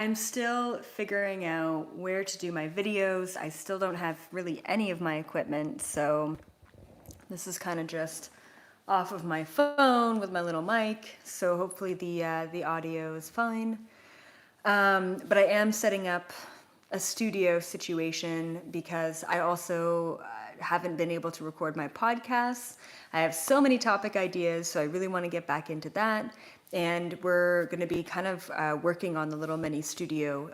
I'm still figuring out where to do my videos. I still don't have really any of my equipment, so this is kind of just off of my phone with my little mic. So hopefully the audio is fine. But I am setting up a studio situation because I also haven't been able to record my podcasts. I have so many topic ideas, so I really want to get back into that. And we're going to be kind of working on the little mini studio,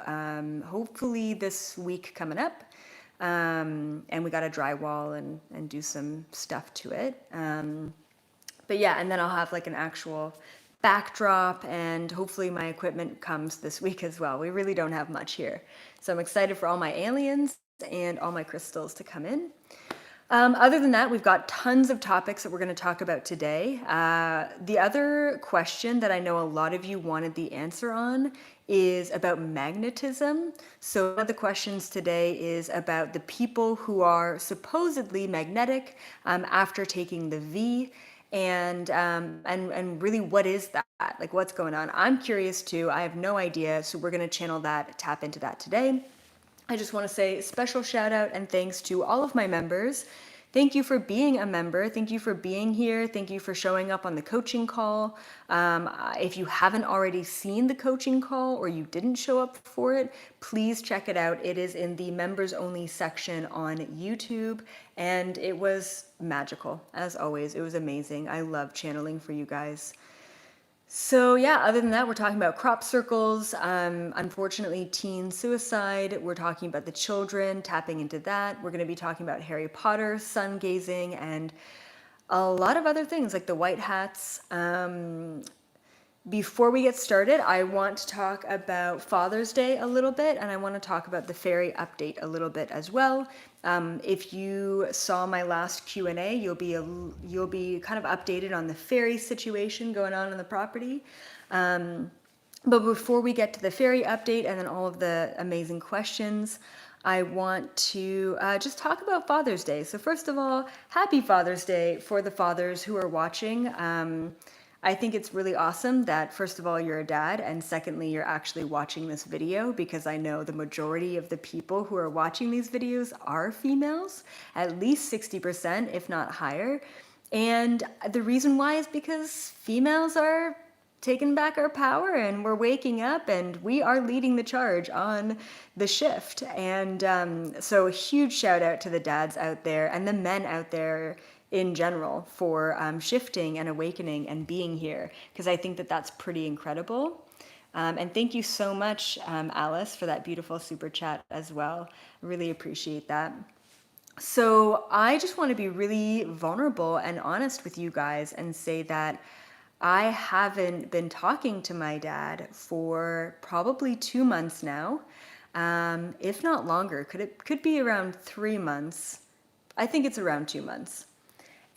hopefully this week coming up. And we got to drywall and do some stuff to it. But yeah, and then I'll have like an actual backdrop, and hopefully my equipment comes this week as well. We really don't have much here. So I'm excited for all my aliens and all my crystals to come in. Other than that, we've got tons of topics that we're going to talk about today. The other question that I know a lot of you wanted the answer on is about magnetism. So one of the questions today is about the people who are supposedly magnetic after taking the V. And really, what is that? Like, what's going on? I'm curious too. I have no idea. So we're going to channel that, tap into that today. I just want to say special shout out and thanks to all of my members. Thank you for being a member. Thank you for being here. Thank you for showing up on the coaching call. If you haven't already seen the coaching call or you didn't show up for it, please check it out. It is in the members only section on YouTube, and it was magical. As always, it was amazing. I love channeling for you guys. So yeah, other than that, we're talking about crop circles, unfortunately teen suicide. We're talking about the children, tapping into that. We're going to be talking about Harry Potter, sun gazing, and a lot of other things like the white hats. Before we get started, I want to talk about Father's Day a little bit, and I want to talk about the fairy update a little bit as well. If you saw my last Q&A, you'll be kind of updated on the fairy situation going on in the property. But before we get to the fairy update and then all of the amazing questions, I want to just talk about Father's Day. So first of all, happy Father's Day for the fathers who are watching. I think it's really awesome that, first of all, you're a dad, and secondly, you're actually watching this video, because I know the majority of the people who are watching these videos are females, at least 60%, if not higher. And the reason why is because females are taking back our power, and we're waking up, and we are leading the charge on the shift. And so a huge shout out to the dads out there and the men out there in general for shifting and awakening and being here, because I think that that's pretty incredible. And thank you so much, Alice, for that beautiful super chat as well. I really appreciate that. So I just want to be really vulnerable and honest with you guys and say that I haven't been talking to my dad for probably 2 months now, if not longer. Could be around 3 months. I think it's around 2 months.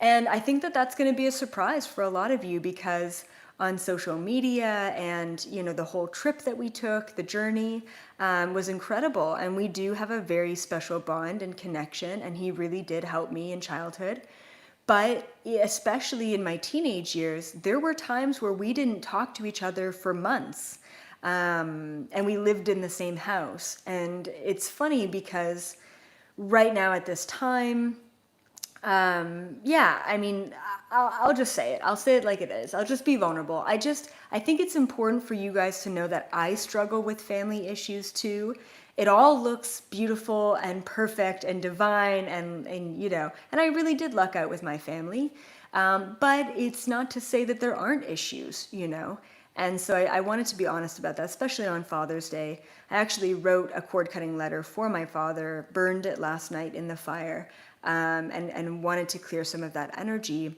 And I think that that's going to be a surprise for a lot of you, because on social media and, you know, the whole trip that we took, the journey was incredible. And we do have a very special bond and connection. And he really did help me in childhood. But especially in my teenage years, there were times where we didn't talk to each other for months. And we lived in the same house. And it's funny because right now at this time, yeah, I mean, I'll just say it. I'll say it like it is. I'll just be vulnerable. I think it's important for you guys to know that I struggle with family issues too. It all looks beautiful and perfect and divine, and you know, and I really did luck out with my family. But it's not to say that there aren't issues, you know. And so I wanted to be honest about that, especially on Father's Day. I actually wrote a cord-cutting letter for my father, burned it last night in the fire, and wanted to clear some of that energy.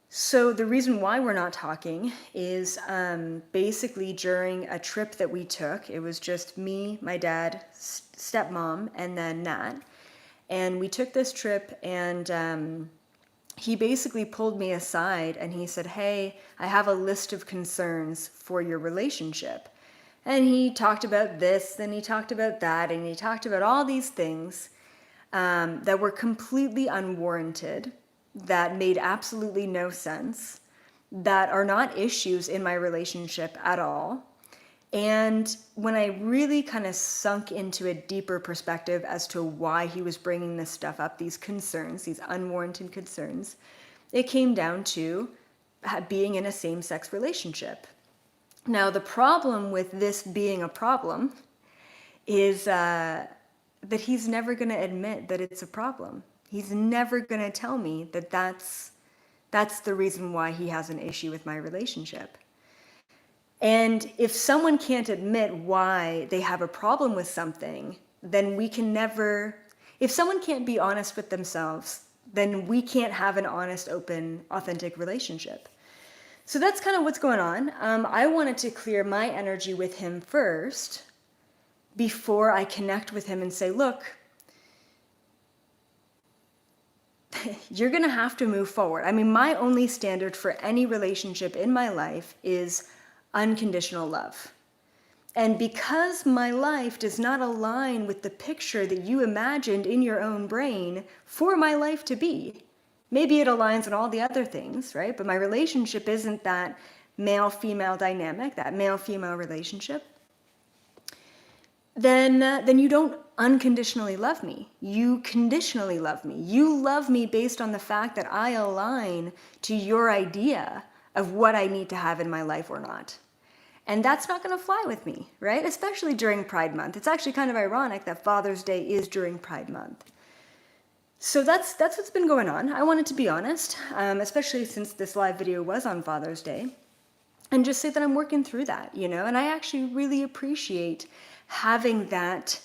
So the reason why we're not talking is basically during a trip that we took. It was just me, my dad, stepmom, and then Nat. And we took this trip, and he basically pulled me aside and he said, "Hey, I have a list of concerns for your relationship." And he talked about this, then he talked about that, and he talked about all these things that were completely unwarranted, that made absolutely no sense, that are not issues in my relationship at all. And when I really kind of sunk into a deeper perspective as to why he was bringing this stuff up, these concerns, these unwarranted concerns, it came down to being in a same-sex relationship. Now, the problem with this being a problem is that he's never going to admit that it's a problem. He's never going to tell me that that's the reason why he has an issue with my relationship. And if someone can't admit why they have a problem with something, then we can never, if someone can't be honest with themselves, then we can't have an honest, open, authentic relationship. So that's kind of what's going on. I wanted to clear my energy with him first before I connect with him and say, look, you're going to have to move forward. I mean, my only standard for any relationship in my life is unconditional love. And because my life does not align with the picture that you imagined in your own brain for my life to be, maybe it aligns on all the other things, right? But my relationship isn't that male-female dynamic, that male-female relationship. Then you don't unconditionally love me. You conditionally love me. You love me based on the fact that I align to your idea of what I need to have in my life or not. And that's not going to fly with me, right? Especially during Pride Month. It's actually kind of ironic that Father's Day is during Pride Month. So that's what's been going on. I wanted to be honest, especially since this live video was on Father's Day, and just say that I'm working through that, you know? And I actually really appreciate having that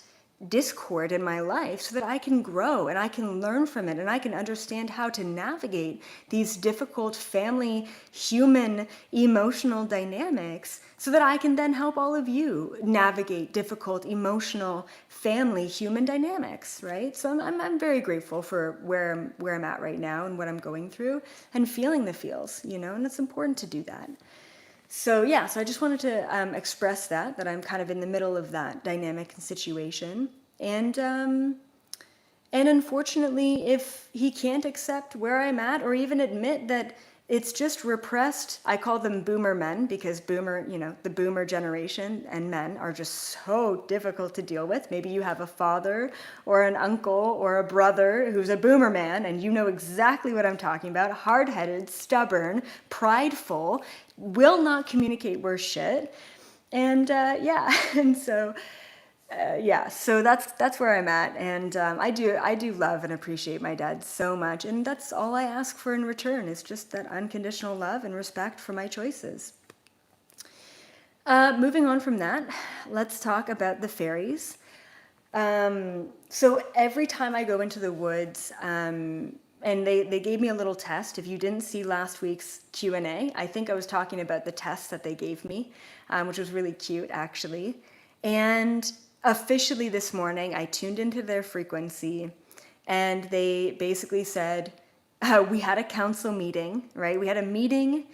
discord in my life so that I can grow and I can learn from it and I can understand how to navigate these difficult family, human, emotional dynamics so that I can then help all of you navigate difficult, emotional, family, human dynamics, right? So I'm very grateful for where I'm at right now and what I'm going through and feeling the feels, you know, and it's important to do that. So yeah, so I just wanted to express that I'm kind of in the middle of that dynamic and situation. And unfortunately, if he can't accept where I'm at or even admit that it's just repressed, I call them boomer men because boomer, you know, the boomer generation and men are just so difficult to deal with. Maybe you have a father or an uncle or a brother who's a boomer man and you know exactly what I'm talking about. Hard-headed, stubborn, prideful, will not communicate worth shit. And yeah, and so yeah, so that's where I'm at, and I do love and appreciate my dad so much, and that's all I ask for in return is just that unconditional love and respect for my choices. Moving on from that, let's talk about the fairies. So every time I go into the woods, and they gave me a little test. If you didn't see last week's Q&A, I think I was talking about the test that they gave me, which was really cute actually, and officially this morning, I tuned into their frequency and they basically said, we had a council meeting, right? We had a meeting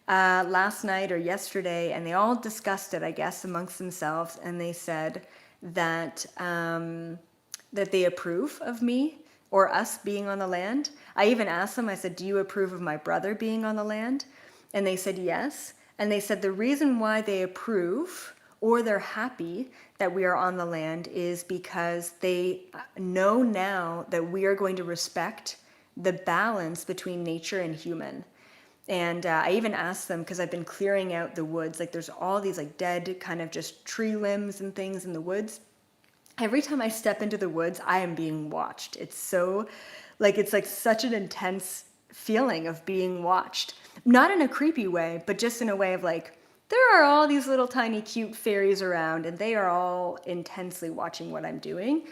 last night or yesterday and they all discussed it, I guess, amongst themselves. And they said that, that they approve of me or us being on the land. I even asked them, I said, do you approve of my brother being on the land? And they said yes. And they said the reason why they approve or they're happy that we are on the land is because they know now that we are going to respect the balance between nature and human. And I even asked them, because I've been clearing out the woods, like there's all these like dead kind of just tree limbs and things in the woods. Every time I step into the woods, I am being watched. It's like such an intense feeling of being watched. Not in a creepy way, but just in a way of like, there are all these little tiny cute fairies around and they are all intensely watching what I'm doing.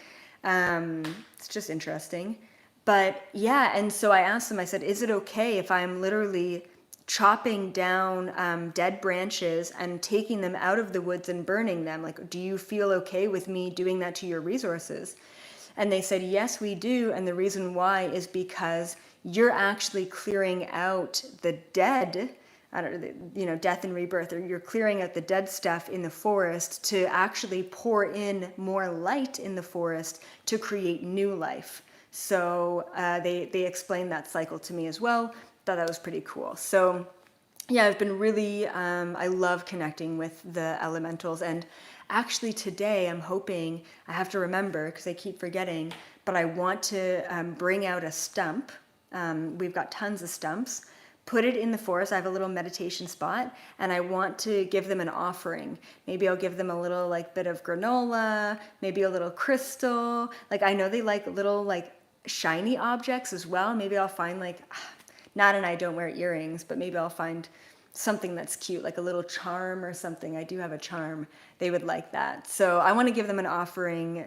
It's just interesting. But yeah, and so I asked them, I said, is it okay if I'm literally chopping down dead branches and taking them out of the woods and burning them? Like, do you feel okay with me doing that to your resources? And they said, yes, we do. And the reason why is because you're actually clearing out the dead, I don't know, you know, death and rebirth, or you're clearing out the dead stuff in the forest to actually pour in more light in the forest to create new life. So they explained that cycle to me as well. Thought that was pretty cool. So yeah, I've been really, I love connecting with the elementals. And actually today I'm hoping, I have to remember because I keep forgetting, but I want to bring out a stump. We've got tons of stumps. Put it in the forest. I have a little meditation spot and I want to give them an offering. Maybe I'll give them a little like bit of granola, maybe a little crystal. Like I know they like little like shiny objects as well. Maybe I'll find like, Nat and I don't wear earrings, but maybe I'll find something that's cute, like a little charm or something. I do have a charm. They would like that. So I want to give them an offering.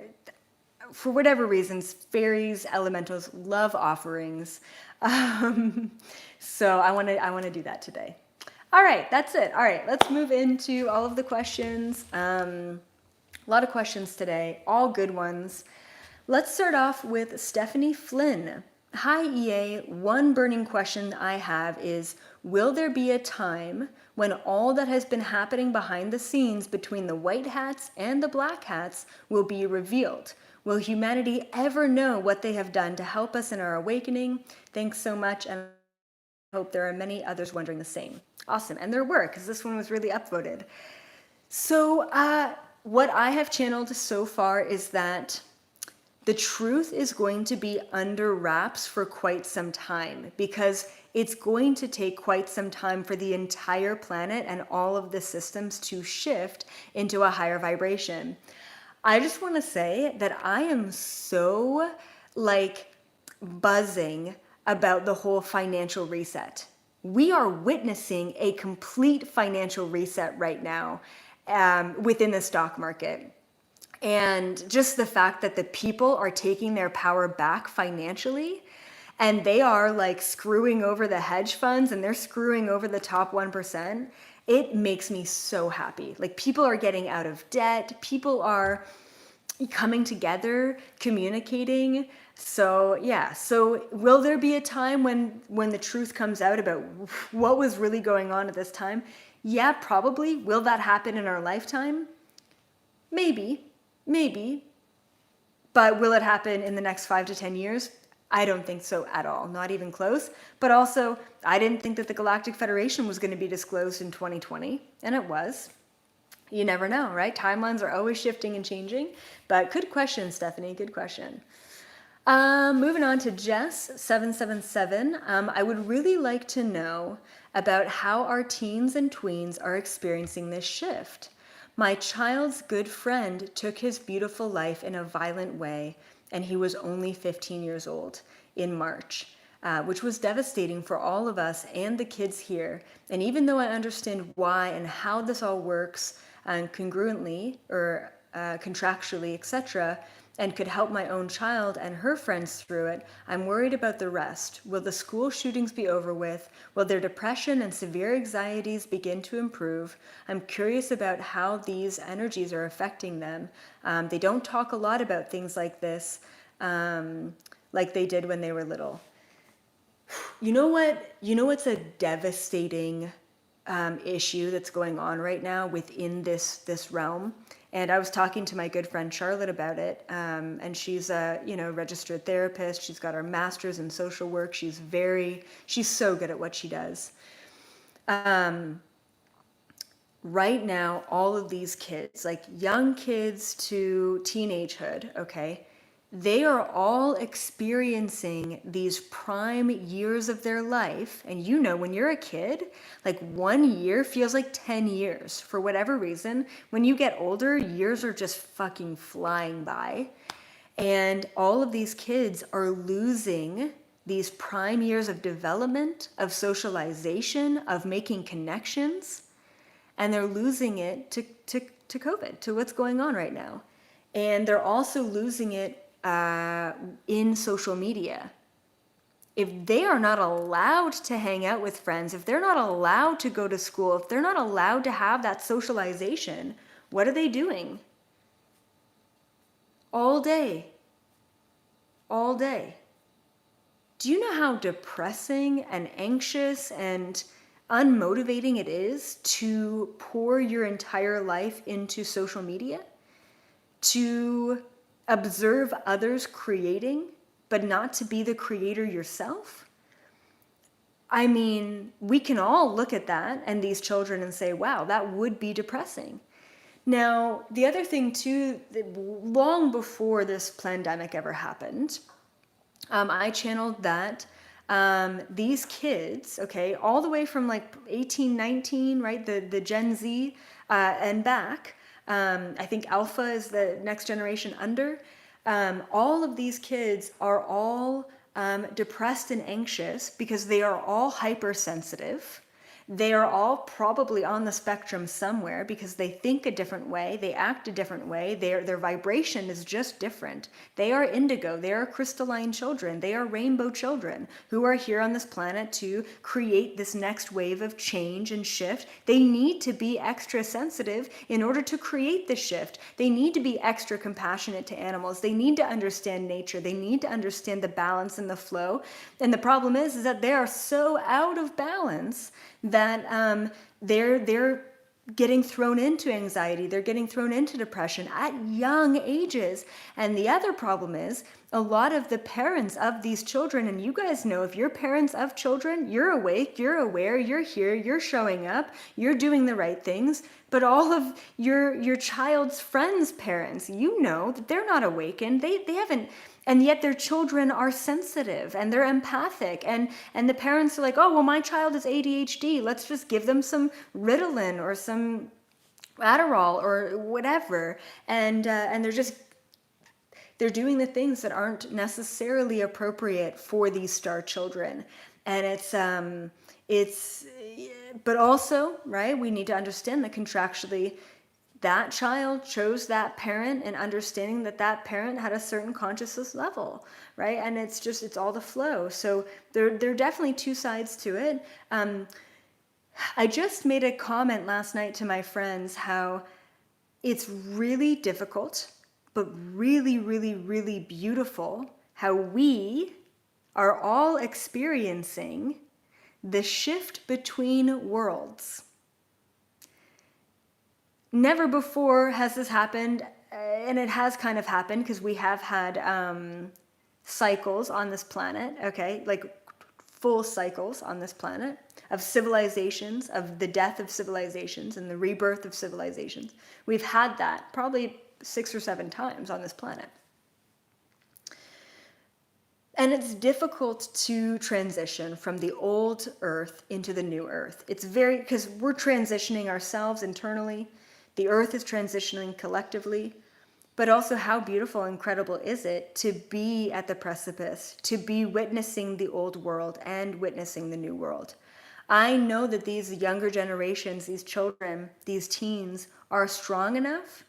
For whatever reasons, fairies, elementals love offerings. Um, so I want to do that today. All right, that's it. All right, let's move into all of the questions. A lot of questions today, all good ones. Let's start off with Stephanie Flynn. Hi EA, one burning question I have is, will there be a time when all that has been happening behind the scenes between the white hats and the black hats will be revealed? Will humanity ever know what they have done to help us in our awakening? Thanks so much, and I hope there are many others wondering the same. Awesome, and there were, because this one was really upvoted. So what I have channeled so far is that the truth is going to be under wraps for quite some time, because it's going to take quite some time for the entire planet and all of the systems to shift into a higher vibration. I just want to say that I am so like buzzing about the whole financial reset. We are witnessing a complete financial reset right now within the stock market. And just the fact that the people are taking their power back financially, and they are like screwing over the hedge funds and they're screwing over the top 1%, it makes me so happy. Like people are getting out of debt, people are coming together, communicating. So yeah, so will there be a time when the truth comes out about what was really going on at this time? Yeah, probably. Will that happen in our lifetime? Maybe. But will it happen in the next 5 to 10 years? I don't think so at all, not even close. But also, I didn't think that the Galactic Federation was going to be disclosed in 2020, and it was. You never know, right? Timelines are always shifting and changing. But good question, Stephanie, good question. Moving on to Jess777. I would really like to know about how our teens and tweens are experiencing this shift. My child's good friend took his beautiful life in a violent way, and he was only 15 years old in March, which was devastating for all of us and the kids here. And even though I understand why and how this all works congruently or contractually, etc., and could help my own child and her friends through it, I'm worried about the rest. Will the school shootings be over with? Will their depression and severe anxieties begin to improve? I'm curious about how these energies are affecting them. They don't talk a lot about things like this, like they did when they were little. You know what? You know what's a devastating issue that's going on right now within this realm? And I was talking to my good friend Charlotte about it, and she's a registered therapist. She's got her master's in social work. She's so good at what she does. Right now, all of these kids, like young kids to teenagehood, okay, they are all experiencing these prime years of their life. And when you're a kid, like 1 year feels like 10 years. For whatever reason, when you get older, years are just fucking flying by. And all of these kids are losing these prime years of development, of socialization, of making connections. And they're losing it to COVID, to what's going on right now. And they're also losing it in social media. If they are not allowed to hang out with friends, if they're not allowed to go to school, if they're not allowed to have that socialization, what are they doing? All day. All day. Do you know how depressing and anxious and unmotivating it is to pour your entire life into social media? To observe others creating, but not to be the creator yourself? I mean, we can all look at that and these children and say, wow, that would be depressing. Now, the other thing too, long before this pandemic ever happened, I channeled that these kids, okay, all the way from like 18, 19, right, the Gen Z and back, I think Alpha is the next generation under, all of these kids are all depressed and anxious because they are all hypersensitive. They are all probably on the spectrum somewhere because they think a different way, they act a different way, their vibration is just different. They are indigo, they are crystalline children, they are rainbow children who are here on this planet to create this next wave of change and shift. They need to be extra sensitive in order to create the shift. They need to be extra compassionate to animals. They need to understand nature. They need to understand the balance and the flow. And the problem is that they are so out of balance that they're getting thrown into anxiety, they're getting thrown into depression at young ages. And the other problem is a lot of the parents of these children, and you guys know, if you're parents of children, you're awake, you're aware, you're here, you're showing up, you're doing the right things. But all of your child's friends' parents, you know that they're not awakened. They haven't. And yet their children are sensitive and they're empathic. And the parents are like, oh, well, my child is ADHD. Let's just give them some Ritalin or some Adderall or whatever. And they're doing the things that aren't necessarily appropriate for these star children. And but also, right, we need to understand that contractually, that child chose that parent, and understanding that that parent had a certain consciousness level, right? And it's all the flow. So there are definitely two sides to it. I just made a comment last night to my friends how it's really difficult, but really, really, really beautiful how we are all experiencing the shift between worlds. Never before has this happened, and it has kind of happened because we have had cycles on this planet, okay, like full cycles on this planet of civilizations, of the death of civilizations and the rebirth of civilizations. We've had that probably 6 or 7 times on this planet. And it's difficult to transition from the old Earth into the new Earth. It's because we're transitioning ourselves internally. The Earth is transitioning collectively, but also how beautiful and incredible is it to be at the precipice, to be witnessing the old world and witnessing the new world. I know that these younger generations, these children, these teens are strong enough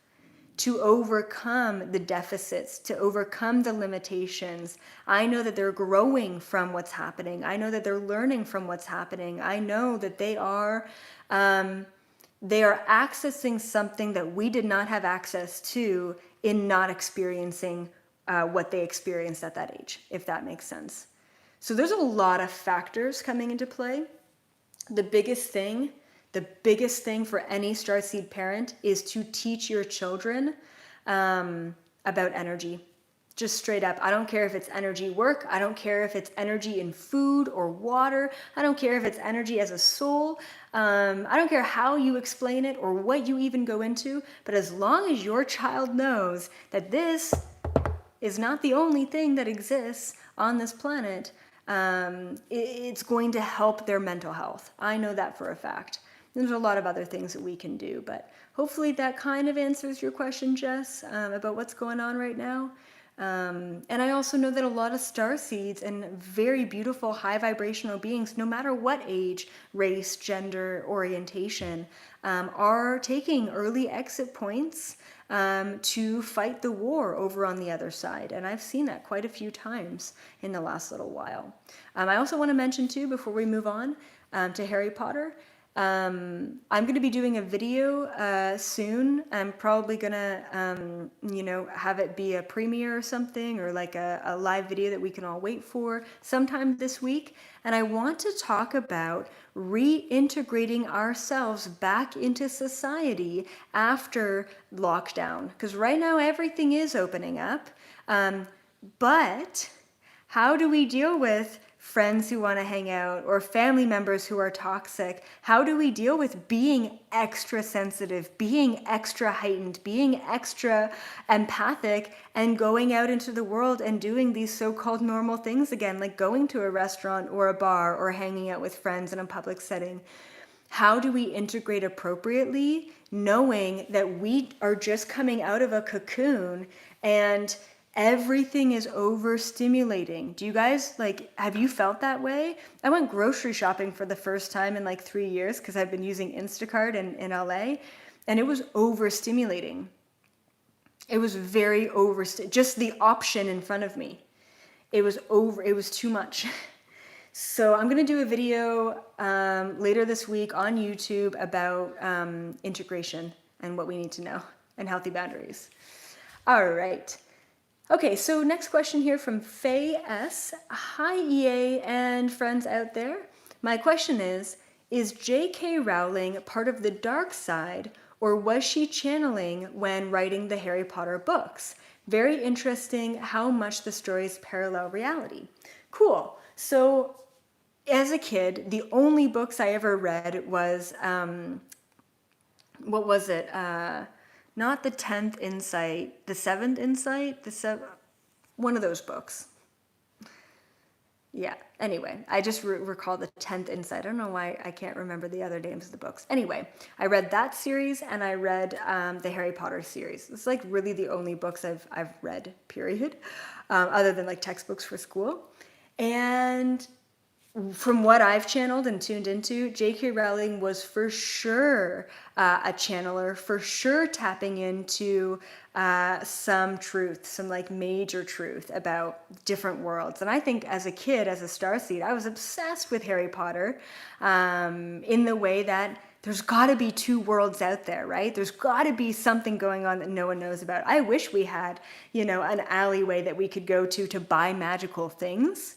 to overcome the deficits, to overcome the limitations. I know that they're growing from what's happening. I know that they're learning from what's happening. I know that they are accessing something that we did not have access to in not experiencing what they experienced at that age, if that makes sense. So there's a lot of factors coming into play. The biggest thing for any starseed parent is to teach your children about energy. Just straight up. I don't care if it's energy work. I don't care if it's energy in food or water. I don't care if it's energy as a soul. I don't care how you explain it or what you even go into. But as long as your child knows that this is not the only thing that exists on this planet, it's going to help their mental health. I know that for a fact. There's a lot of other things that we can do. But hopefully that kind of answers your question, Jess, about what's going on right now. And I also know that a lot of starseeds and very beautiful high vibrational beings, no matter what age, race, gender, orientation, are taking early exit points to fight the war over on the other side. And I've seen that quite a few times in the last little while. I also want to mention too, before we move on to Harry Potter, I'm going to be doing a video soon. I'm probably going to, have it be a premiere or something, or like a live video that we can all wait for sometime this week. And I want to talk about reintegrating ourselves back into society after lockdown. Because right now everything is opening up. But how do we deal with friends who want to hang out, or family members who are toxic? How do we deal with being extra sensitive, being extra heightened, being extra empathic, and going out into the world and doing these so-called normal things again, like going to a restaurant or a bar or hanging out with friends in a public setting? How do we integrate appropriately, knowing that we are just coming out of a cocoon and everything is overstimulating? Do you guys, like, have you felt that way? I went grocery shopping for the first time in like 3 years because I've been using Instacart in LA, and it was overstimulating. It was very just the option in front of me. It was too much. So I'm going to do a video later this week on YouTube about integration and what we need to know and healthy boundaries. All right. Okay, so next question here from Faye S. Hi, EA and friends out there. My question is J.K. Rowling part of the dark side, or was she channeling when writing the Harry Potter books? Very interesting how much the stories parallel reality. Cool. So as a kid, the only books I ever read was, what was it? Not the 10th Insight, the 7th Insight, one of those books. Yeah, anyway, I just recall the 10th Insight. I don't know why I can't remember the other names of the books. Anyway, I read that series and I read the Harry Potter series. It's like really the only books I've read, period, other than like textbooks for school. And from what I've channeled and tuned into, J.K. Rowling was for sure a channeler, for sure tapping into some truth, some like major truth about different worlds. And I think as a kid, as a starseed, I was obsessed with Harry Potter in the way that there's got to be two worlds out there, right? There's got to be something going on that no one knows about. I wish we had, an alleyway that we could go to buy magical things.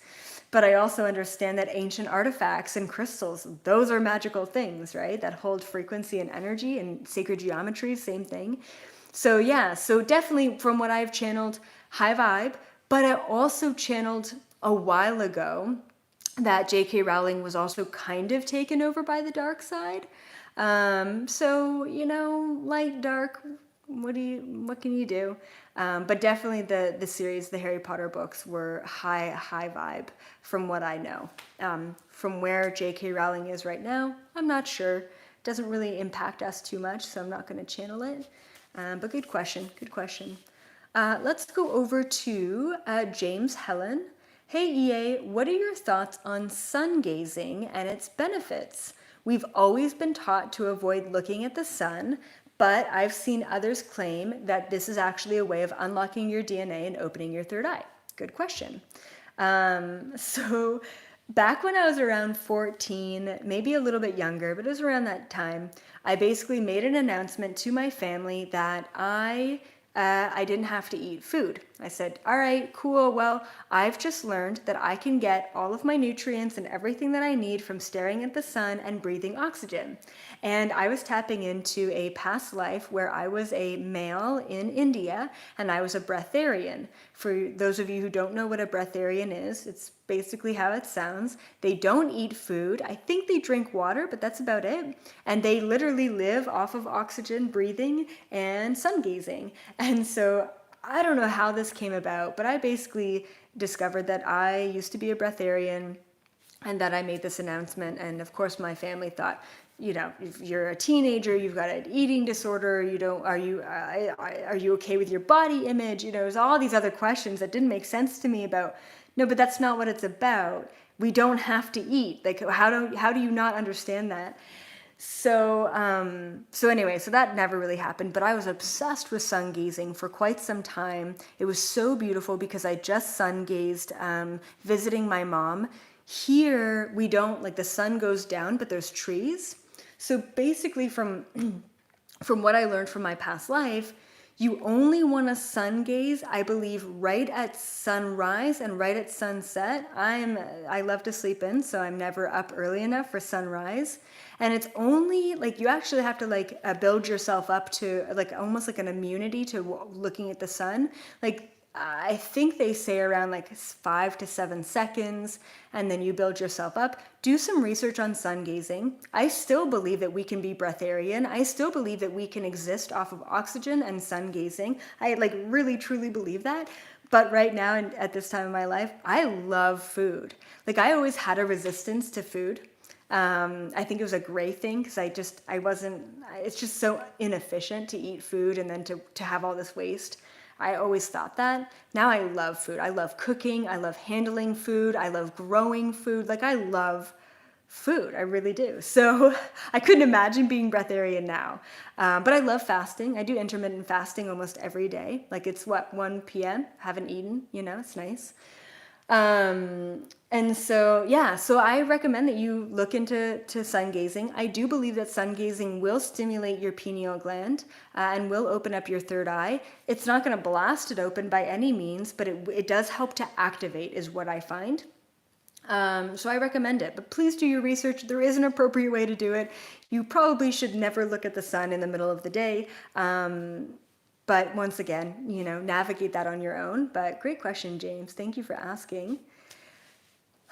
But I also understand that ancient artifacts and crystals, those are magical things, right? That hold frequency and energy, and sacred geometry, same thing. So yeah, so definitely from what I've channeled, high vibe, but I also channeled a while ago that J.K. Rowling was also kind of taken over by the dark side. So, light, dark, what can you do? But definitely the series, the Harry Potter books, were high vibe from what I know. From where J.K. Rowling is right now, I'm not sure. Doesn't really impact us too much, so I'm not going to channel it. But good question. Let's go over to James Helen. Hey EA, what are your thoughts on sun gazing and its benefits? We've always been taught to avoid looking at the sun, but I've seen others claim that this is actually a way of unlocking your DNA and opening your third eye. Good question. So back when I was around 14, maybe a little bit younger, but it was around that time, I basically made an announcement to my family that I didn't have to eat food. I said, all right, cool. Well, I've just learned that I can get all of my nutrients and everything that I need from staring at the sun and breathing oxygen. And I was tapping into a past life where I was a male in India and I was a breatharian. For those of you who don't know what a breatharian is, it's basically how it sounds. They don't eat food. I think they drink water, but that's about it. And they literally live off of oxygen breathing and sun gazing. And so I don't know how this came about, but I basically discovered that I used to be a breatharian and that I made this announcement. And of course my family thought, if you're a teenager, you've got an eating disorder, are you okay with your body image? There's all these other questions that didn't make sense to me about, no, but that's not what it's about. We don't have to eat. Like, how do you not understand that? So anyway, so that never really happened, but I was obsessed with sun gazing for quite some time. It was so beautiful because I just sun gazed, visiting my mom. Here, we don't, like, the sun goes down, but there's trees. So basically from what I learned from my past life, you only want to sun gaze, I believe, right at sunrise and right at sunset. I love to sleep in, so I'm never up early enough for sunrise. And it's only, like, you actually have to, build yourself up to, like, almost like an immunity to looking at the sun. Like, I think they say around like 5 to 7 seconds, and then you build yourself up. Do some research on sun gazing. I still believe that we can be breatharian. I still believe that we can exist off of oxygen and sun gazing. I like really truly believe that. But right now, and at this time of my life, I love food. Like I always had a resistance to food. I think it was a gray thing because I wasn't, it's just so inefficient to eat food and then to have all this waste. I always thought that. Now I love food. I love cooking. I love handling food. I love growing food. Like I love food. I really do. So I couldn't imagine being breatharian now. But I love fasting. I do intermittent fasting almost every day. Like it's what, 1 p.m. Haven't eaten, it's nice. And so, yeah, so I recommend that you look into sun gazing. I do believe that sun gazing will stimulate your pineal gland and will open up your third eye. It's not going to blast it open by any means, but it does help to activate is what I find. So I recommend it, but please do your research. There is an appropriate way to do it. You probably should never look at the sun in the middle of the day. But once again, navigate that on your own. But great question, James. Thank you for asking.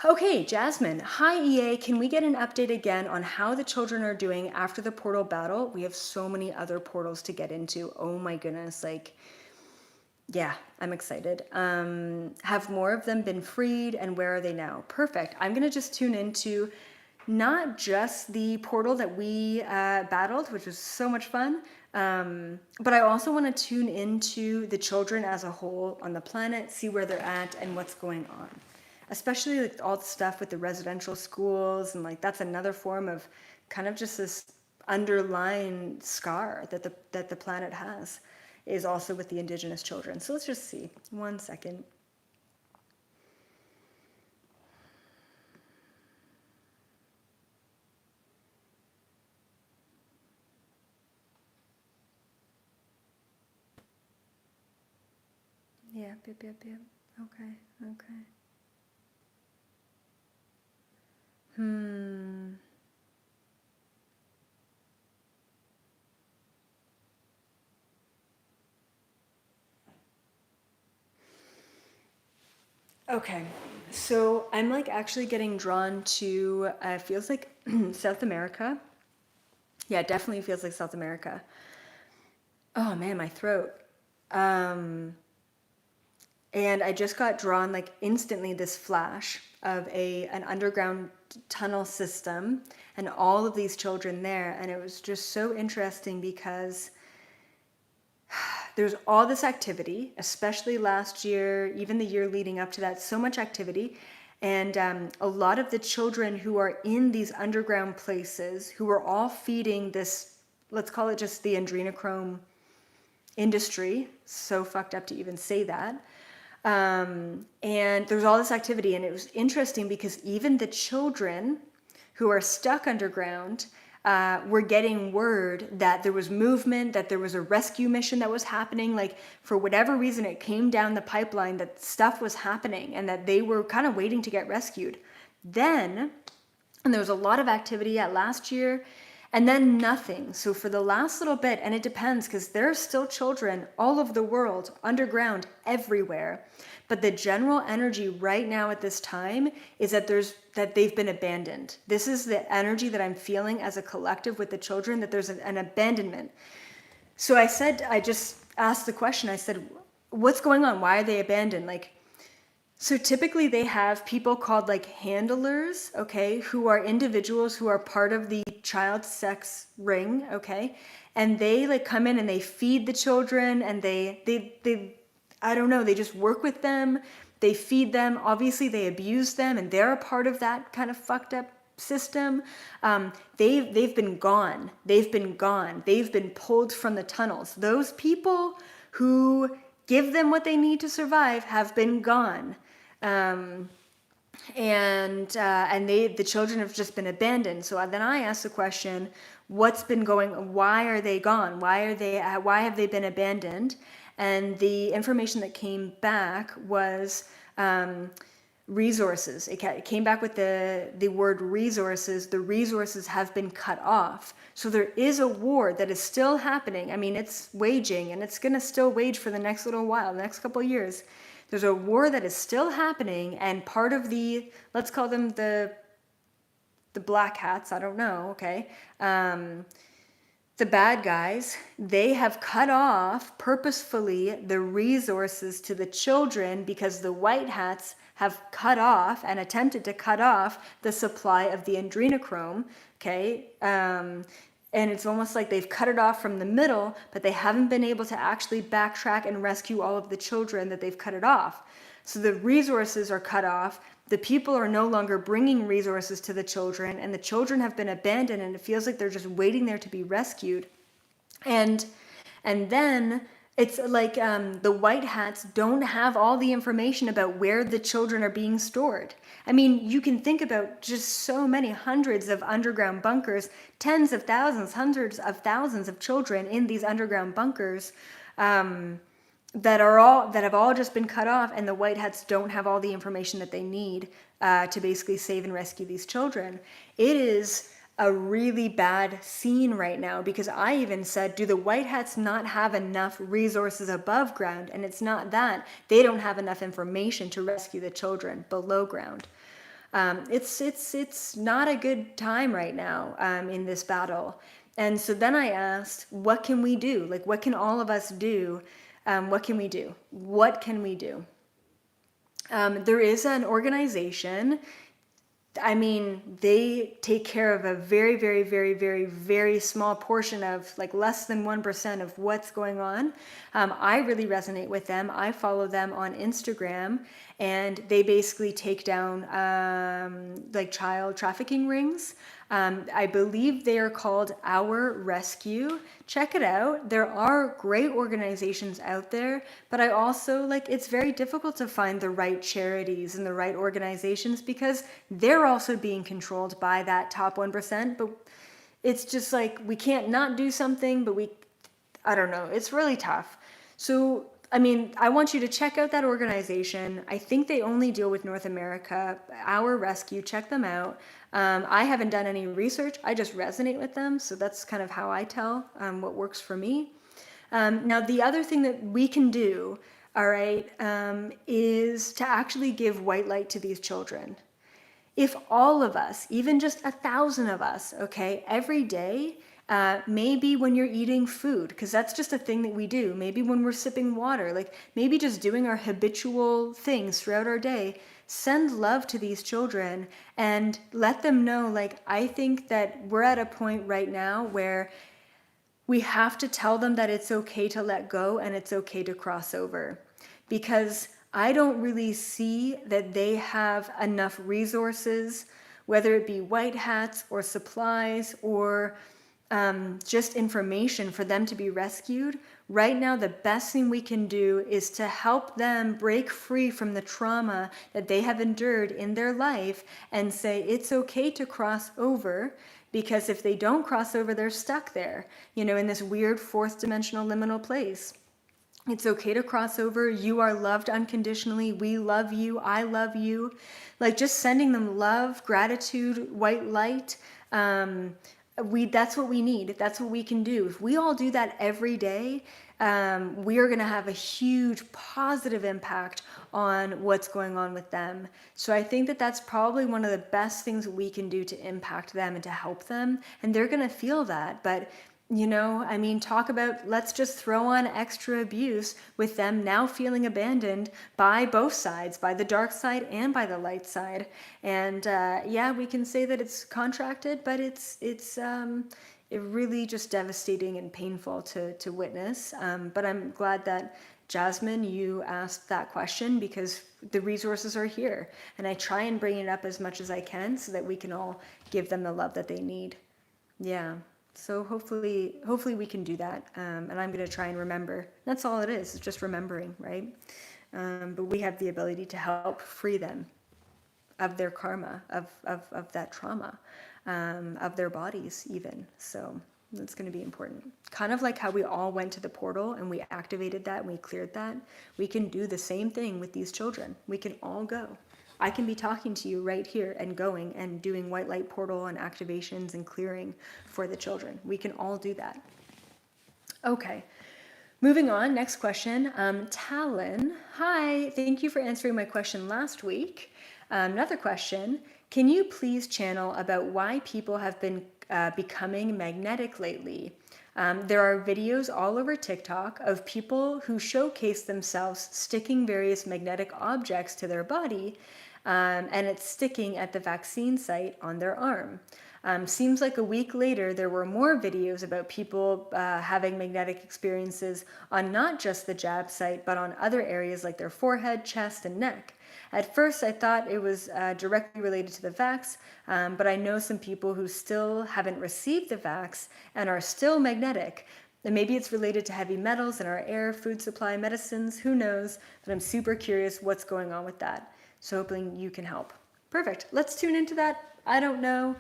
Okay, Jasmine. Hi, EA. Can we get an update again on how the children are doing after the portal battle? We have so many other portals to get into. Oh my goodness. Yeah, I'm excited. Have more of them been freed, and where are they now? Perfect. I'm going to just tune into not just the portal that we battled, which was so much fun, but I also want to tune into the children as a whole on the planet, see where they're at and what's going on. Especially like all the stuff with the residential schools, and like that's another form of kind of just this underlying scar that the planet has, is also with the indigenous children. So let's just see. 1 second. Yep. Okay. Okay, so I'm like actually getting drawn to, feels like South America. Yeah, it definitely feels like South America. Oh man, my throat. And I just got drawn like instantly this flash of an underground tunnel system and all of these children there. And it was just so interesting because there's all this activity, especially last year, even the year leading up to that, so much activity. And a lot of the children who are in these underground places, who are all feeding this, let's call it just the adrenochrome industry, so fucked up to even say that. And there's all this activity, and it was interesting because even the children who are stuck underground were getting word that there was movement, that there was a rescue mission that was happening. Like for whatever reason, it came down the pipeline that stuff was happening and that they were kind of waiting to get rescued. Then, and there was a lot of activity at last year, and then nothing. So for the last little bit, and it depends because there are still children all over the world, underground, everywhere. But the general energy right now at this time is that they've been abandoned. This is the energy that I'm feeling as a collective with the children, that there's an abandonment. So I just asked the question, I said, what's going on? Why are they abandoned? So typically they have people called like handlers, okay, who are individuals who are part of the child sex ring, okay? And they like come in and they feed the children, and they I don't know, they just work with them, they feed them, obviously they abuse them, and they're a part of that kind of fucked up system. They've been gone. They've been pulled from the tunnels. Those people who give them what they need to survive have been gone. And the children have just been abandoned. So then I asked the question, what's been going, why are they gone? Why have they been abandoned? And the information that came back was resources. It came back with the word resources. The resources have been cut off. So there is a war that is still happening. I mean, it's waging, and it's going to still wage for the next little while, the next couple of years. There's a war that is still happening, and part of the, let's call them the black hats, I don't know, okay? The bad guys, they have cut off purposefully the resources to the children because the white hats have cut off and attempted to cut off the supply of the adrenochrome, okay? And it's almost like they've cut it off from the middle, but they haven't been able to actually backtrack and rescue all of the children that they've cut it off. So the resources are cut off. The people are no longer bringing resources to the children, and the children have been abandoned, and it feels like they're just waiting there to be rescued. And then it's like the white hats don't have all the information about where the children are being stored. I mean, you can think about just so many hundreds of underground bunkers, tens of thousands, hundreds of thousands of children in these underground bunkers that have all just been cut off, and the white hats don't have all the information that they need to basically save and rescue these children. It is a really bad scene right now, because I even said, do the white hats not have enough resources above ground? And it's not that. They don't have enough information to rescue the children below ground. It's not a good time right now in this battle. And so then I asked, what can we do? Like, what can all of us do? What can we do? What can we do? There is an organization. I mean, they take care of a very, very, very, very, very small portion of, like, less than 1% of what's going on. I really resonate with them. I follow them on Instagram, and they basically take down like child trafficking rings. I believe they are called Our Rescue. Check it out. There are great organizations out there, but I also, like, it's very difficult to find the right charities and the right organizations, because they're also being controlled by that top 1%. But it's just like, we can't not do something, but I don't know. It's really tough. So, I mean, I want you to check out that organization. I think they only deal with North America. Our Rescue, check them out. I haven't done any research. I just resonate with them. So that's kind of how I tell what works for me. Now, the other thing that we can do, all right, is to actually give white light to these children. If all of us, even just 1,000 of us, okay, every day, maybe when you're eating food, because that's just a thing that we do. Maybe when we're sipping water, like maybe just doing our habitual things throughout our day, send love to these children and let them know, like, I think that we're at a point right now where we have to tell them that it's okay to let go and it's okay to cross over, because I don't really see that they have enough resources, whether it be white hats or supplies or just information for them to be rescued. Right now, the best thing we can do is to help them break free from the trauma that they have endured in their life and say it's okay to cross over, because if they don't cross over, they're stuck there, you know, in this weird fourth dimensional liminal place. It's okay to cross over. You are loved unconditionally. We love you. I love you. Like, just sending them love, gratitude, white light. That's what we need. That's what we can do. If we all do that every day, we are going to have a huge positive impact on what's going on with them. So I think that that's probably one of the best things we can do to impact them and to help them. And they're going to feel that. But, you know, I mean, talk about, let's just throw on extra abuse with them now feeling abandoned by both sides, by the dark side and by the light side. And yeah, we can say that it's contracted, but it's really just devastating and painful to witness. But I'm glad that, Jasmine, you asked that question, because the resources are here. And I try and bring it up as much as I can so that we can all give them the love that they need. Yeah. So hopefully we can do that. And I'm going to try and remember. That's all it is. It's just remembering, right? But we have the ability to help free them of their karma, of that trauma, of their bodies even. So that's going to be important. Kind of like how we all went to the portal and we activated that and we cleared that. We can do the same thing with these children. We can all go. I can be talking to you right here and going and doing white light portal and activations and clearing for the children. We can all do that. Okay. Moving on, next question. Talon, hi, thank you for answering my question last week. Another question, can you please channel about why people have been becoming magnetic lately? There are videos all over TikTok of people who showcase themselves sticking various magnetic objects to their body, and it's sticking at the vaccine site on their arm. Seems like a week later, there were more videos about people having magnetic experiences on not just the jab site, but on other areas like their forehead, chest, and neck. At first, I thought it was directly related to the vax, but I know some people who still haven't received the vax and are still magnetic. And maybe it's related to heavy metals in our air, food supply, medicines, who knows? But I'm super curious what's going on with that. So hoping you can help. Perfect. Let's tune into that. I don't know.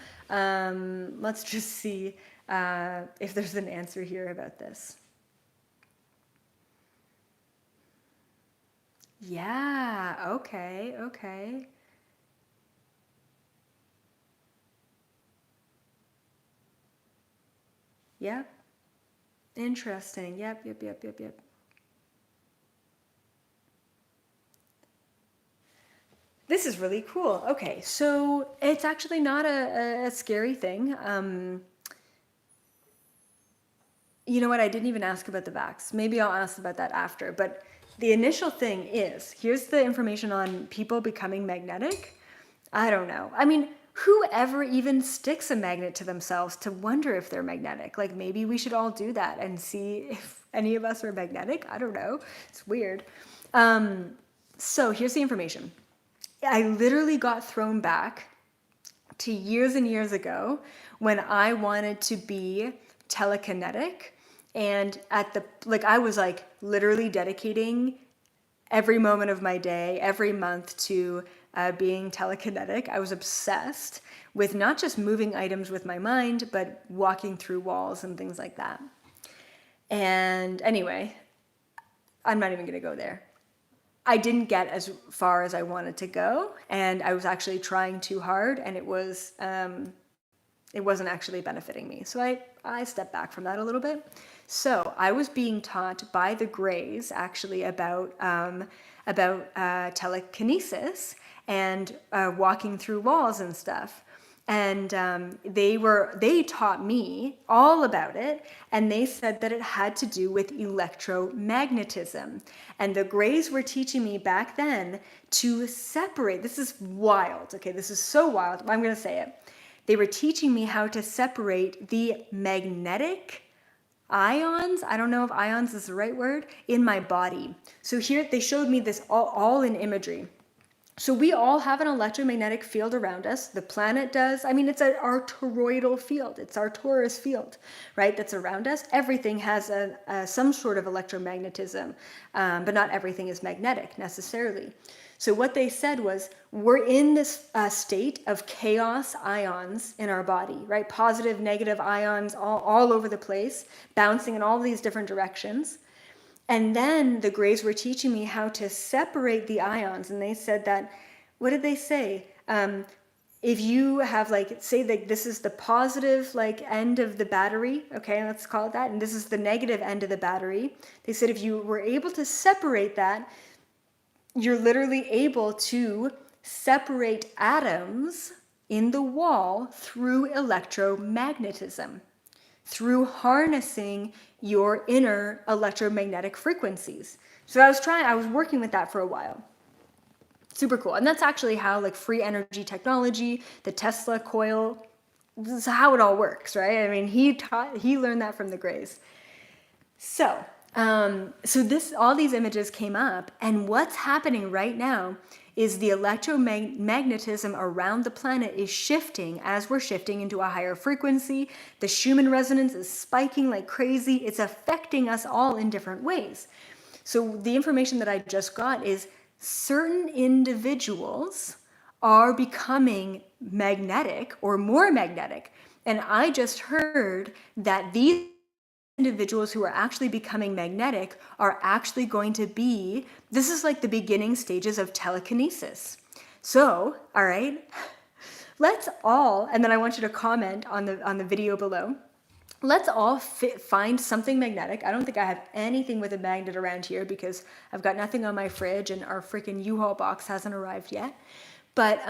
Let's just see if there's an answer here about this. Yeah, okay, okay. Yep, interesting. Yep. This is really cool. Okay, so it's actually not a scary thing. You know what? I didn't even ask about the vax. Maybe I'll ask about that after. But the initial thing is, here's the information on people becoming magnetic. I don't know. I mean, whoever even sticks a magnet to themselves to wonder if they're magnetic? Like maybe we should all do that and see if any of us are magnetic. I don't know. It's weird. So here's the information. I literally got thrown back to years and years ago when I wanted to be telekinetic, and I was like literally dedicating every moment of my day, every month to being telekinetic. I was obsessed with not just moving items with my mind, but walking through walls and things like that. And anyway, I'm not even going to go there. I didn't get as far as I wanted to go, and I was actually trying too hard, and it wasn't actually benefiting me. So I stepped back from that a little bit. So I was being taught by the Greys actually about telekinesis and walking through walls and stuff. And they taught me all about it, and they said that it had to do with electromagnetism. And the Greys were teaching me back then to separate. This is wild. Okay, this is so wild. I'm going to say it. They were teaching me how to separate the magnetic ions, I don't know if ions is the right word, in my body. So here they showed me this all in imagery. So we all have an electromagnetic field around us. The planet does. I mean, it's our toroidal field. It's our torus field, right? That's around us. Everything has some sort of electromagnetism, but not everything is magnetic necessarily. So what they said was, we're in this state of chaos ions in our body, right? Positive, negative ions all over the place, bouncing in all these different directions. And then the Greys were teaching me how to separate the ions. And they said that, what did they say? If you have say that this is the positive end of the battery, okay, let's call it that, and this is the negative end of the battery. They said if you were able to separate that, you're literally able to separate atoms in the wall through electromagnetism, through harnessing your inner electromagnetic frequencies. So I was working with that for a while. Super cool. And that's actually how free energy technology, the Tesla coil, this is how it all works, right? I mean, he learned that from the Greys. So all these images came up, and what's happening right now is the electromagnetism around the planet is shifting as we're shifting into a higher frequency. The Schumann resonance is spiking like crazy. It's affecting us all in different ways. So the information that I just got is certain individuals are becoming magnetic or more magnetic. And I just heard that these individuals who are actually becoming magnetic are actually going to be, this is like the beginning stages of telekinesis. So, all right, let's all, and then I want you to comment on the video below. Let's all find something magnetic. I don't think I have anything with a magnet around here because I've got nothing on my fridge and our freaking U-Haul box hasn't arrived yet. But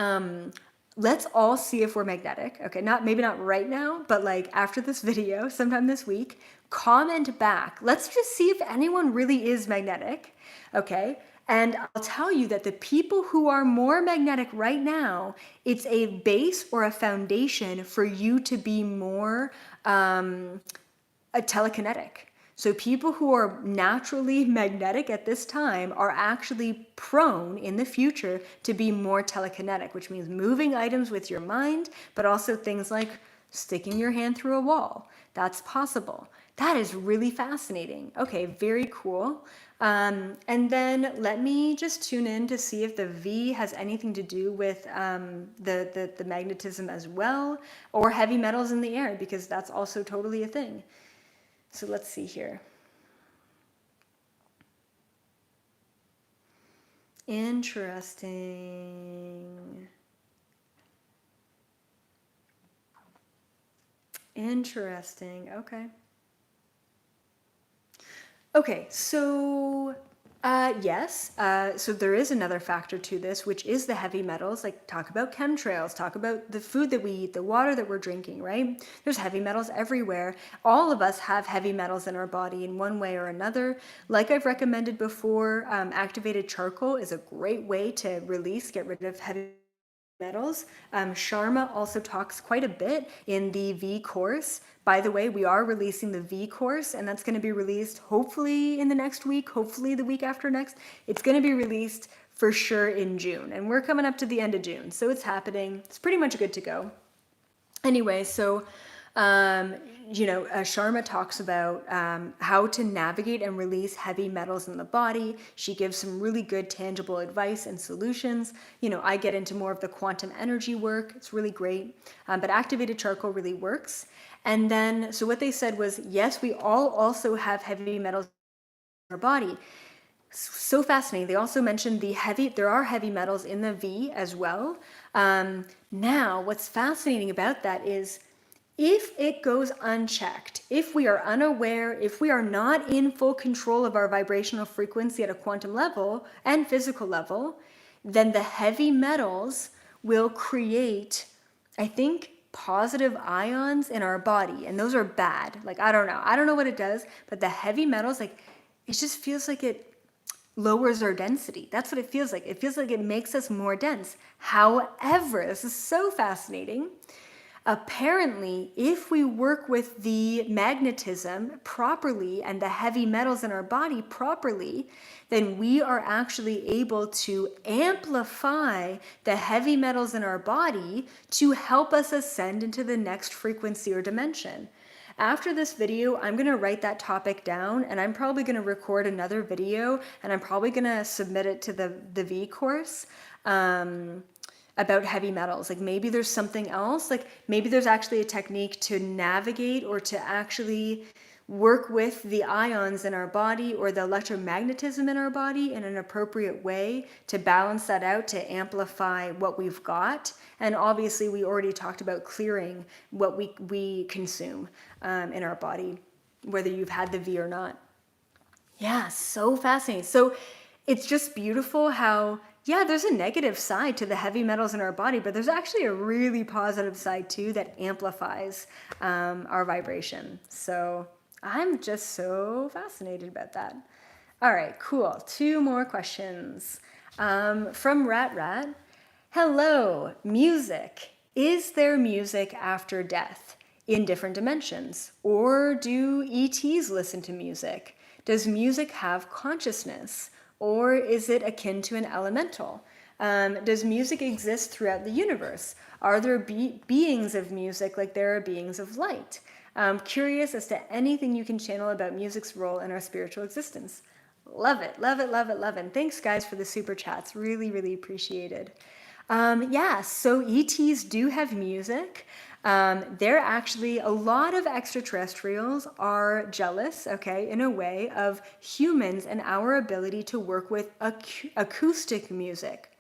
let's all see if we're magnetic. Okay, maybe not right now, but like after this video, sometime this week, comment back. Let's just see if anyone really is magnetic. Okay. And I'll tell you that the people who are more magnetic right now, it's a base or a foundation for you to be more telekinetic. So people who are naturally magnetic at this time are actually prone in the future to be more telekinetic, which means moving items with your mind, but also things like sticking your hand through a wall. That's possible. That is really fascinating. Okay, very cool. And then let me just tune in to see if the V has anything to do with the magnetism as well, or heavy metals in the air, because that's also totally a thing. So let's see here. Interesting. Interesting. Okay. Okay, so yes, so there is another factor to this, which is the heavy metals. Like, talk about chemtrails, talk about the food that we eat, the water that we're drinking, right? There's heavy metals everywhere. All of us have heavy metals in our body in one way or another. Like I've recommended before, activated charcoal is a great way to get rid of heavy metals. Sharma also talks quite a bit in the V course. By the way, we are releasing the V course, and that's going to be released hopefully in the next week, hopefully the week after next. It's going to be released for sure in June, and we're coming up to the end of June, so it's happening. It's pretty much good to go. Anyway, so Sharma talks about how to navigate and release heavy metals in the body. She gives some really good tangible advice and solutions. I get into more of the quantum energy work. It's really great. But activated charcoal really works. And then, so what they said was, yes, we all also have heavy metals in our body. So fascinating. They also mentioned there are heavy metals in the V as well. Now, what's fascinating about that is, if it goes unchecked, if we are unaware, if we are not in full control of our vibrational frequency at a quantum level and physical level, then the heavy metals will create, I think, positive ions in our body. And those are bad. Like, I don't know what it does, but the heavy metals, like, it just feels like it lowers our density. That's what it feels like. It feels like it makes us more dense. However, this is so fascinating. Apparently, if we work with the magnetism properly and the heavy metals in our body properly, then we are actually able to amplify the heavy metals in our body to help us ascend into the next frequency or dimension. After this video, I'm going to write that topic down, and I'm probably going to record another video, and I'm probably going to submit it to the V course. About heavy metals. Like, maybe there's something else, like maybe there's actually a technique to navigate or to actually work with the ions in our body or the electromagnetism in our body in an appropriate way to balance that out, to amplify what we've got. And obviously we already talked about clearing what we consume in our body, whether you've had the V or not. Yeah, so fascinating. So it's just beautiful how, yeah, there's a negative side to the heavy metals in our body, but there's actually a really positive side too that amplifies our vibration. So I'm just so fascinated about that. All right, cool. 2 more questions. From Rat Rat. Hello, music. Is there music after death in different dimensions? Or do ETs listen to music? Does music have consciousness? Or is it akin to an elemental? Does music exist throughout the universe? Are there beings of music like there are beings of light? I'm curious as to anything you can channel about music's role in our spiritual existence. Love it, love it, love it, love it. And thanks, guys, for the super chats. Really, really appreciated. Yeah, so ETs do have music. They're actually, a lot of extraterrestrials are jealous, okay, in a way, of humans and our ability to work with acoustic music.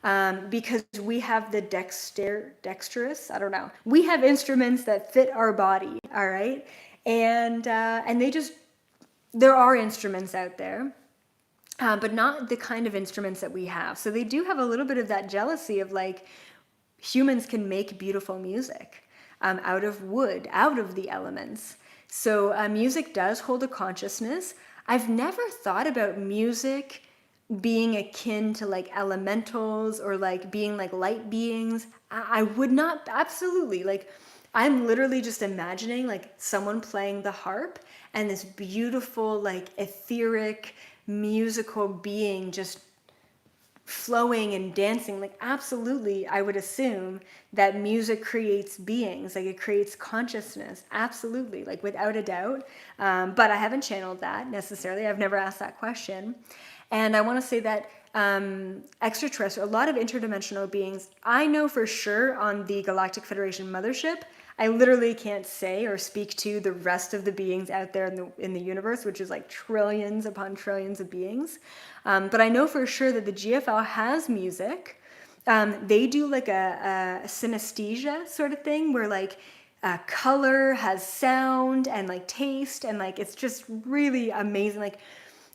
because we have the dexterous, I don't know. We have instruments that fit our body, all right? And there are instruments out there, but not the kind of instruments that we have. So they do have a little bit of that jealousy of like, humans can make beautiful music out of wood, out of the elements. So music does hold a consciousness. I've never thought about music being akin to like elementals or like being like light beings. I would not, absolutely. Like, I'm literally just imagining like someone playing the harp and this beautiful, like etheric, musical being just flowing and dancing. Like, absolutely, I would assume that music creates beings, like it creates consciousness, absolutely, like without a doubt. But I haven't channeled that necessarily. I've never asked that question. And I want to say that extraterrestrial, a lot of interdimensional beings, I know for sure on the Galactic Federation mothership, I literally can't say or speak to the rest of the beings out there in the universe, which is like trillions upon trillions of beings. But I know for sure that the GFL has music. They do like a synesthesia sort of thing where like color has sound and like taste, and like it's just really amazing. Like,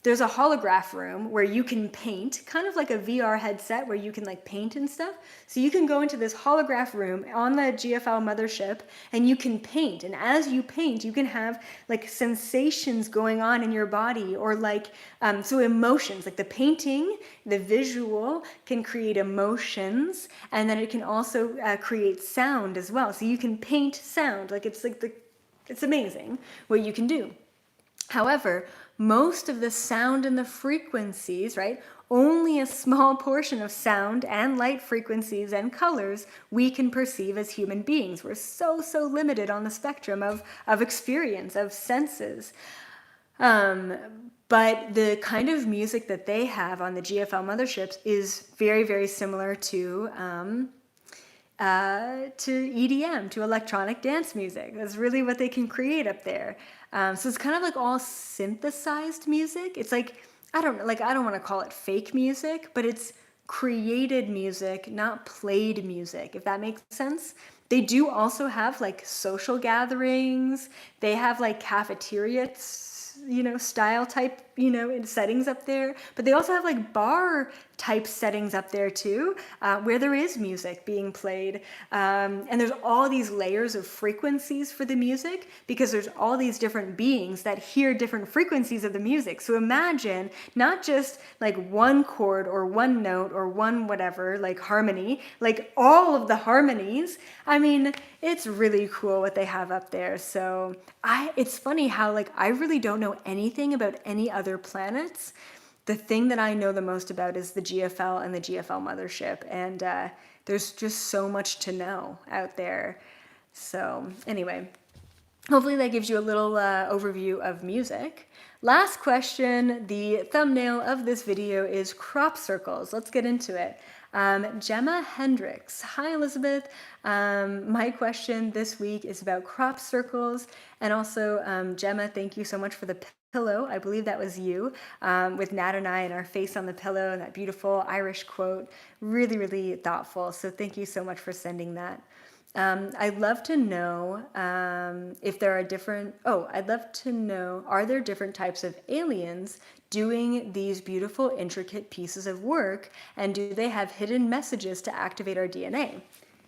there's a holograph room where you can paint, kind of like a VR headset where you can like paint and stuff. So you can go into this holograph room on the GFL mothership and you can paint. And as you paint, you can have like sensations going on in your body, or like, so emotions, like the painting, the visual can create emotions, and then it can also create sound as well. So you can paint sound, like it's amazing what you can do. However, most of the sound and the frequencies, right? Only a small portion of sound and light frequencies and colors we can perceive as human beings. We're so limited on the spectrum of experience, of senses. But the kind of music that they have on the GFL motherships is very similar to EDM, to electronic dance music. That's really what they can create up there. So it's kind of like all synthesized music. It's like, I don't want to call it fake music, but it's created music, not played music, if that makes sense. They do also have like social gatherings. They have like cafeteria, style type, settings up there. But they also have like bar type settings up there too, where there is music being played. And there's all these layers of frequencies for the music, because there's all these different beings that hear different frequencies of the music. So imagine not just like one chord or one note or one whatever, like harmony, like all of the harmonies. I mean, it's really cool what they have up there. So it's funny how like I really don't know anything about any other planets. The thing that I know the most about is the GFL and the GFL mothership, and there's just so much to know out there. So anyway, hopefully that gives you a little overview of music. Last question, the thumbnail of this video is crop circles. Let's get into it. Gemma Hendricks. Hi, Elizabeth. My question this week is about crop circles. And also, Gemma, thank you so much for the pillow. I believe that was you, with Nat and I and our face on the pillow and that beautiful Irish quote. Really thoughtful. So thank you so much for sending that. I'd love to know if there are different, I'd love to know, are there different types of aliens doing these beautiful, intricate pieces of work, and do they have hidden messages to activate our DNA?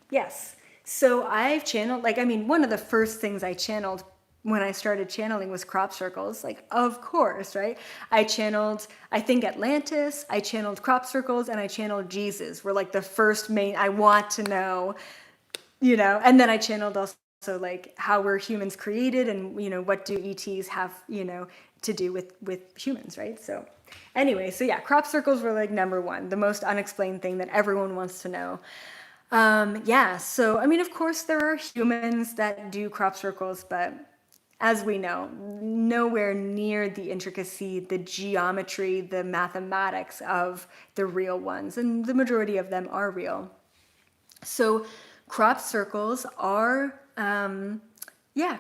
Yes. So I've channeled, one of the first things I channeled when I started channeling was crop circles, like, of course, right? I channeled, I think, Atlantis, I channeled crop circles, and I channeled Jesus were like the first main, I want to know, and then I channeled also like how were humans created, and, what do ETs have, to do with humans, right? So anyway, so yeah, crop circles were like number one, the most unexplained thing that everyone wants to know. So, of course there are humans that do crop circles, but as we know, nowhere near the intricacy, the geometry, the mathematics of the real ones, and the majority of them are real. So crop circles are,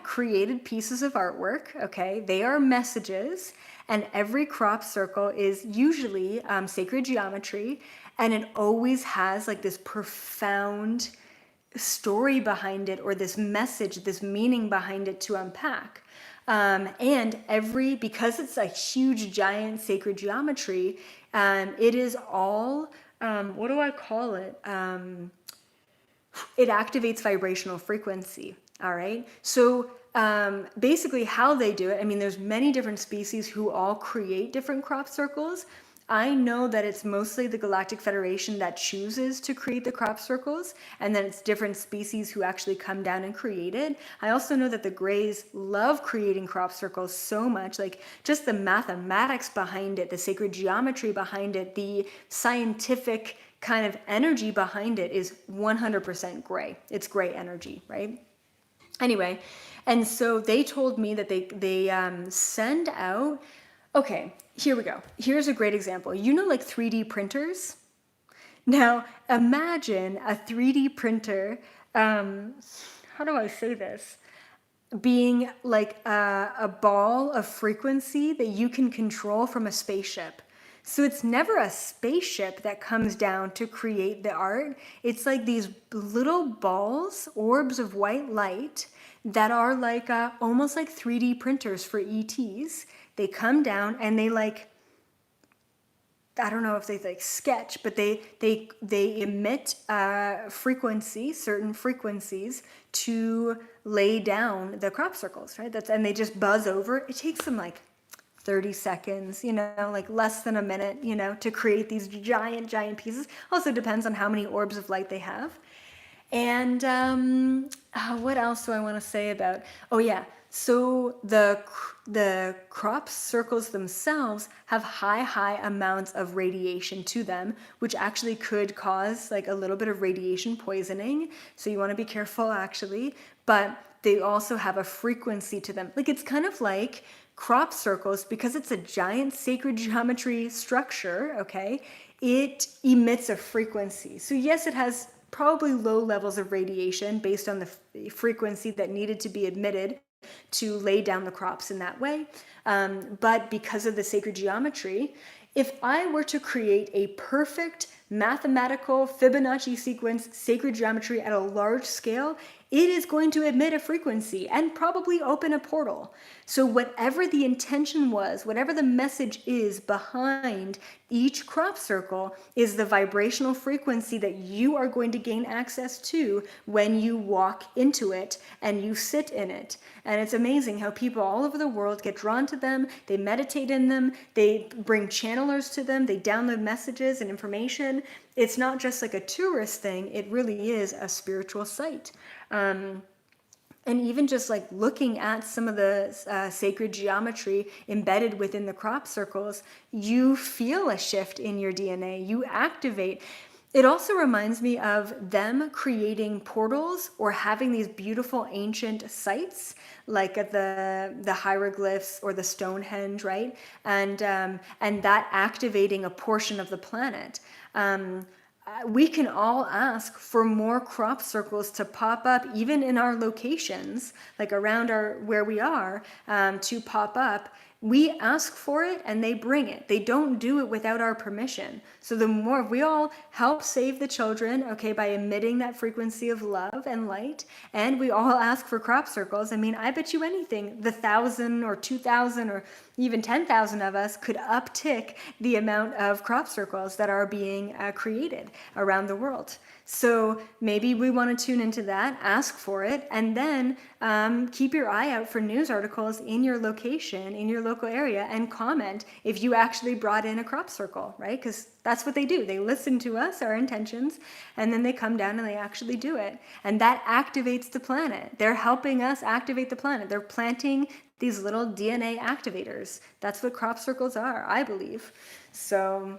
created pieces of artwork, okay? They are messages, And every crop circle is usually sacred geometry, and it always has like this profound story behind it, or this message, this meaning behind it to unpack. And because it's a huge, giant sacred geometry, it is all, what do I call it? It activates vibrational frequency. All right. So basically how they do it, I mean, there's many different species who all create different crop circles. I know that it's mostly the Galactic Federation that chooses to create the crop circles, and then it's different species who actually come down and create it. I also know that the Greys love creating crop circles so much, like just the mathematics behind it, the sacred geometry behind it, the scientific kind of energy behind it is 100% gray. It's gray energy, right? Anyway, and so they told me that they send out, okay, here we go. Here's a great example. You know, like 3D printers? Now, imagine a 3D printer, how do I say this? Being like a ball of frequency that you can control from a spaceship. So it's never a spaceship that comes down to create the art. It's like these little balls, orbs of white light that are like almost like 3D printers for ETs. They come down and they like, I don't know if they like sketch, but they emit certain frequencies to lay down the crop circles, right? And they just buzz over. It takes them like 30 seconds, you know, like less than a minute, you know, to create these giant pieces. Also depends on how many orbs of light they have. And what else do I want to say about? Oh yeah, so the crop circles themselves have high amounts of radiation to them, which actually could cause like a little bit of radiation poisoning. So you want to be careful actually, but they also have a frequency to them. Like it's kind of like crop circles, because it's a giant sacred geometry structure, okay, it emits a frequency. So yes, it has probably low levels of radiation based on the frequency that needed to be emitted to lay down the crops in that way. But because of the sacred geometry, if I were to create a perfect mathematical Fibonacci sequence sacred geometry at a large scale, it is going to emit a frequency and probably open a portal. So whatever the intention was, whatever the message is behind each crop circle is the vibrational frequency that you are going to gain access to when you walk into it and you sit in it. And it's amazing how people all over the world get drawn to them, they meditate in them, they bring channelers to them, they download messages and information. It's not just like a tourist thing, it really is a spiritual site. And even just like looking at some of the sacred geometry embedded within the crop circles, you feel a shift in your DNA, you activate. It also reminds me of them creating portals or having these beautiful ancient sites like at the hieroglyphs or the Stonehenge, right? And that activating a portion of the planet. We can all ask for more crop circles to pop up even in our locations, like around where we are, to pop up. We ask for it and they bring it. They don't do it without our permission. So the more we all help save the children, okay, by emitting that frequency of love and light, and we all ask for crop circles. I mean, I bet you anything, the 1,000 or 2,000 or even 10,000 of us could uptick the amount of crop circles that are being created around the world. So maybe we want to tune into that, ask for it, and then keep your eye out for news articles in your location, in your local area, and comment if you actually brought in a crop circle, right? Because that's what they do. They listen to us, our intentions, and then they come down and they actually do it. And that activates the planet. They're helping us activate the planet. They're planting these little DNA activators. That's what crop circles are, I believe. So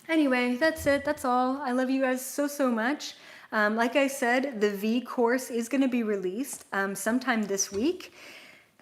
anyway, that's it. That's all. I love you guys so much. Like I said, the V course is going to be released sometime this week.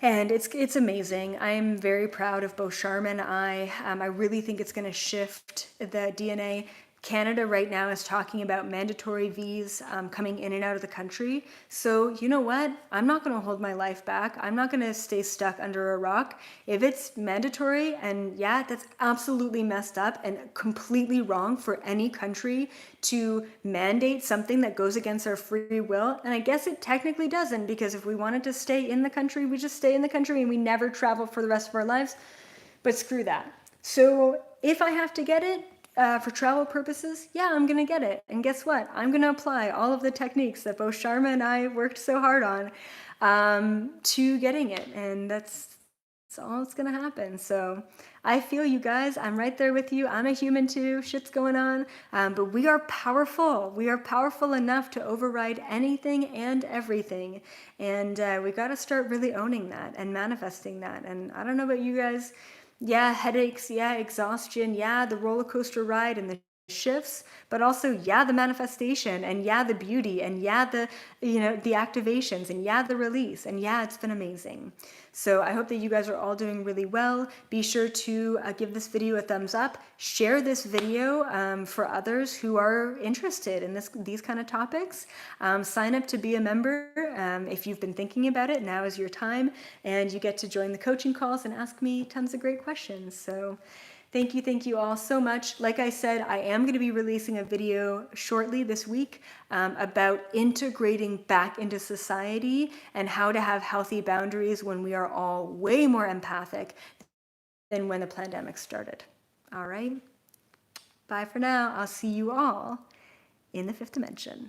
And it's amazing. I'm very proud of both Sharma and I. I really think it's going to shift the DNA Canada right now is talking about mandatory Vs coming in and out of the country. So you know what? I'm not going to hold my life back. I'm not going to stay stuck under a rock. If it's mandatory, and yeah, that's absolutely messed up and completely wrong for any country to mandate something that goes against our free will. And I guess it technically doesn't, because if we wanted to stay in the country, we just stay in the country and we never travel for the rest of our lives. But screw that. So if I have to get it, for travel purposes, yeah, I'm gonna get it. And guess what? I'm gonna apply all of the techniques that both Sharma and I worked so hard on to getting it. And that's all that's gonna happen. So I feel you guys. I'm right there with you. I'm a human too. Shit's going on. But we are powerful. We are powerful enough to override anything and everything. And we gotta start really owning that and manifesting that. And I don't know about you guys. Yeah, headaches, yeah, exhaustion, yeah, the roller coaster ride and the shifts, but also, yeah, the manifestation, and yeah, the beauty, and yeah, the activations, and yeah, the release, and yeah, it's been amazing. So I hope that you guys are all doing really well. Be sure to give this video a thumbs up, share this video for others who are interested in these kind of topics. Sign up to be a member if you've been thinking about it. Now is your time, and you get to join the coaching calls and ask me tons of great questions. So thank you all so much. Like I said, I am going to be releasing a video shortly this week about integrating back into society and how to have healthy boundaries when we are all way more empathic than when the pandemic started. All right. Bye for now. I'll see you all in the fifth dimension.